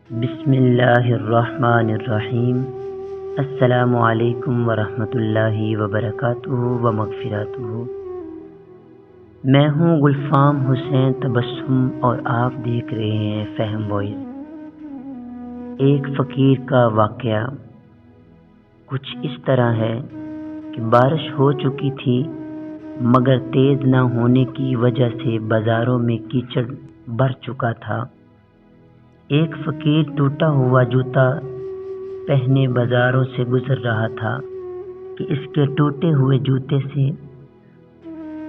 بسم اللہ الرحمن الرحیم۔ السلام علیکم ورحمۃ اللہ وبرکاتہ و مغفراتہ۔ میں ہوں گلفام حسین تبسم اور آپ دیکھ رہے ہیں فہم وائس۔ ایک فقیر کا واقعہ کچھ اس طرح ہے کہ بارش ہو چکی تھی مگر تیز نہ ہونے کی وجہ سے بازاروں میں کیچڑ بھر چکا تھا۔ ایک فقیر ٹوٹا ہوا جوتا پہنے بازاروں سے گزر رہا تھا کہ اس کے ٹوٹے ہوئے جوتے سے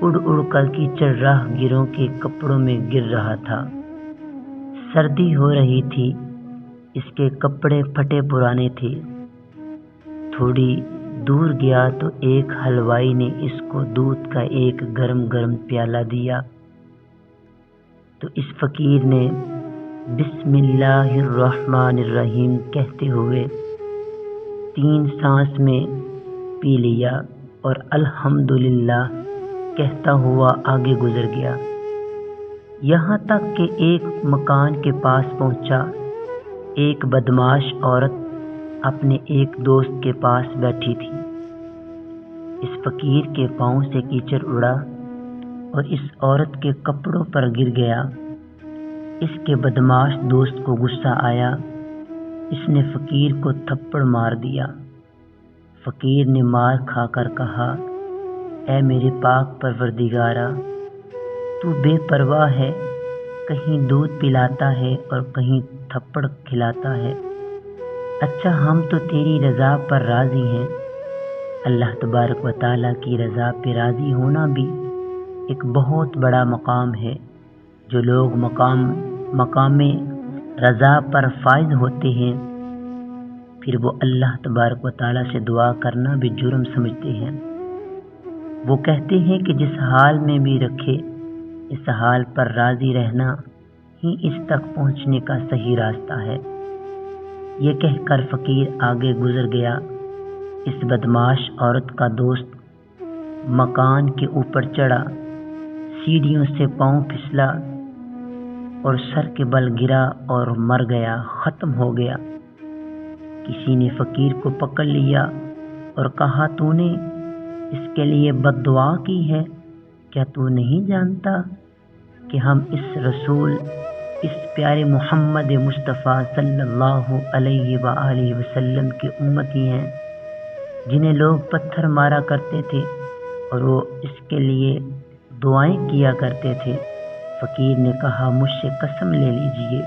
اڑ اڑ کر کیچڑ راہ گیروں کے کپڑوں میں گر رہا تھا۔ سردی ہو رہی تھی، اس کے کپڑے پھٹے پرانے تھے۔ تھوڑی دور گیا تو ایک حلوائی نے اس کو دودھ کا ایک گرم گرم پیالہ دیا تو اس فقیر نے بسم اللہ الرحمن الرحیم کہتے ہوئے 3 سانس میں پی لیا اور الحمدللہ کہتا ہوا آگے گزر گیا، یہاں تک کہ ایک مکان کے پاس پہنچا۔ ایک بدمعاش عورت اپنے ایک دوست کے پاس بیٹھی تھی۔ اس فقیر کے پاؤں سے کیچڑ اڑا اور اس عورت کے کپڑوں پر گر گیا۔ اس کے بدمعاش دوست کو غصہ آیا، اس نے فقیر کو تھپڑ مار دیا۔ فقیر نے مار کھا کر کہا، اے میرے پاک پروردگارا، تو بے پرواہ ہے، کہیں دودھ پلاتا ہے اور کہیں تھپڑ کھلاتا ہے۔ اچھا ہم تو تیری رضا پر راضی ہیں۔ اللہ تبارک و تعالیٰ کی رضا پہ راضی ہونا بھی ایک بہت بڑا مقام ہے۔ جو لوگ مقام رضا پر فائز ہوتے ہیں پھر وہ اللہ تبارک و تعالیٰ سے دعا کرنا بھی جرم سمجھتے ہیں۔ وہ کہتے ہیں کہ جس حال میں بھی رکھے اس حال پر راضی رہنا ہی اس تک پہنچنے کا صحیح راستہ ہے۔ یہ کہہ کر فقیر آگے گزر گیا۔ اس بدمعاش عورت کا دوست مکان کے اوپر چڑھا، سیڑھیوں سے پاؤں پھسلا اور سر کے بل گرا اور مر گیا، ختم ہو گیا۔ کسی نے فقیر کو پکڑ لیا اور کہا، تو نے اس کے لیے بد دعا کی ہے، کیا تو نہیں جانتا کہ ہم اس پیارے محمد مصطفیٰ صلی اللہ علیہ وآلہ وسلم کے امتی ہیں جنہیں لوگ پتھر مارا کرتے تھے اور وہ اس کے لیے دعائیں کیا کرتے تھے۔ فقیر نے کہا، مجھ سے قسم لے لیجئے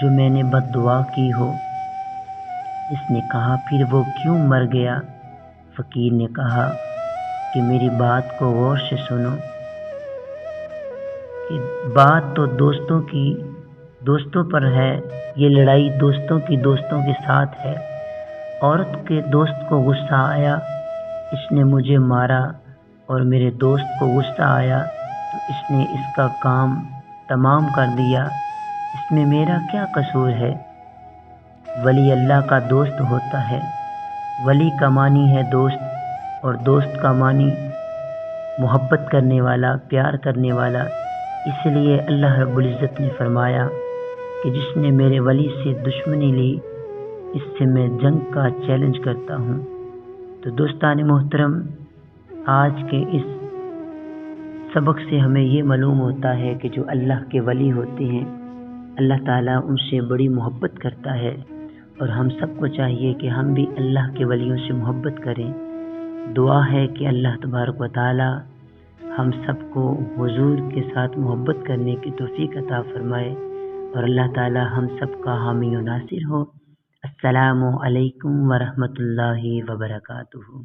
جو میں نے بد دعا کی ہو۔ اس نے کہا، پھر وہ کیوں مر گیا؟ فقیر نے کہا کہ میری بات کو غور سے سنو، کہ بات تو دوستوں پر ہے، یہ لڑائی دوستوں کے ساتھ ہے۔ عورت کے دوست کو غصہ آیا، اس نے مجھے مارا، اور میرے دوست کو غصہ آیا تو اس نے اس کا کام تمام کر دیا، اس میں میرا کیا قصور ہے؟ ولی اللہ کا دوست ہوتا ہے۔ ولی کا معنی ہے دوست، اور دوست کا معنی محبت کرنے والا، پیار کرنے والا۔ اس لیے اللہ رب العزت نے فرمایا کہ جس نے میرے ولی سے دشمنی لی اس سے میں جنگ کا چیلنج کرتا ہوں۔ تو دوستان محترم، آج کے اس سبق سے ہمیں یہ معلوم ہوتا ہے کہ جو اللہ کے ولی ہوتے ہیں اللہ تعالیٰ ان سے بڑی محبت کرتا ہے، اور ہم سب کو چاہیے کہ ہم بھی اللہ کے ولیوں سے محبت کریں۔ دعا ہے کہ اللہ تبارک و تعالیٰ ہم سب کو حضور کے ساتھ محبت کرنے کی توفیق عطا فرمائے، اور اللہ تعالیٰ ہم سب کا حامی و ناصر ہو۔ السلام علیکم ورحمۃ اللہ وبرکاتہ۔